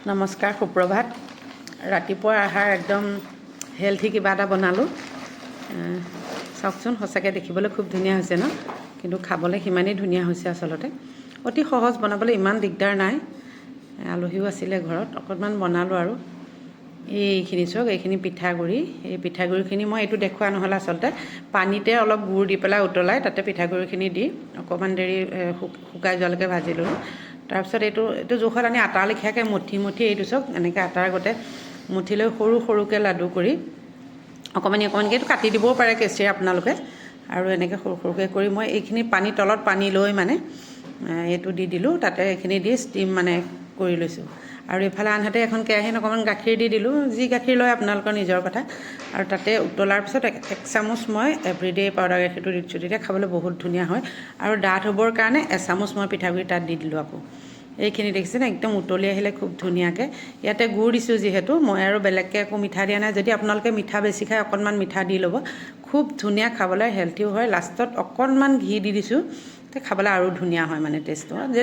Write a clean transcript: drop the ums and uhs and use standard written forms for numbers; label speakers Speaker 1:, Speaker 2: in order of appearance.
Speaker 1: নমস্কাৰ সুপ্ৰভাত ৰাতিপুৱাৰ আহাৰ একদম হেলথি কিবা এটা বনালোঁ চাওকচোন সঁচাকৈ দেখিবলৈ খুব ধুনীয়া হৈছে ন কিন্তু খাবলৈ সিমানেই ধুনীয়া হৈছে আচলতে অতি সহজ বনাবলৈ ইমান দিগদাৰ নাই আলহীও আছিলে ঘৰত অকণমান বনালোঁ আৰু এইখিনি চাওক এইখিনি পিঠাগুড়ি এই পিঠাগুড়িখিনি মই এইটো দেখুওৱা নহ'ল আচলতে পানীতে অলপ গুড় দি পেলাই উতলাই তাতে পিঠাগুড়িখিনি দি অকণমান দেৰি শুকাই যোৱালৈকে ভাজি ল'লোঁ তাৰপিছত এইটো জোখত আনি আটা লেখীয়াকৈ মুঠি এইটো চাওক এনেকৈ আটাৰ আগতে মুঠি লৈ সৰু সৰুকৈ লাডু কৰি অকণমানকৈ এইটো কাটি দিবও পাৰে কেঁচিৰে আপোনালোকে আৰু এনেকৈ সৰু সৰুকৈ কৰি মই এইখিনি তলত পানী লৈ মানে এইটো দি দিলোঁ তাতে এইখিনি দি ষ্টিম মানে কৰি লৈছোঁ আৰু এইফালে আনহাতে এখন কেৰাহীত অকণমান গাখীৰ দি দিলোঁ যি গাখীৰ লয় আপোনালোকৰ নিজৰ কথা আৰু তাতে উতলাৰ পিছত এক চামুচ মই এভৰিডে পাউডাৰ গাখীৰটো দি দিছোঁ তেতিয়া খাবলৈ বহুত ধুনীয়া হয় আৰু ডাঠ হ'বৰ কাৰণে এচামুচ মই পিঠাগুড়ি তাত দি দিলোঁ আকৌ এইখিনি দেখিছেনে একদম উতলি আহিলে খুব ধুনীয়াকৈ ইয়াতে গুড় দিছোঁ যিহেতু মই আৰু বেলেগকৈ একো মিঠা দিয়া নাই যদি আপোনালোকে মিঠা বেছি খায় অকণমান মিঠা দি ল'ব খুব ধুনীয়া খাবলৈ হেল্থিও হয় লাষ্টত অকণমান ঘি দি দিছোঁ খাবলৈ আৰু ধুনীয়া হয় মানে টেষ্টটো যদি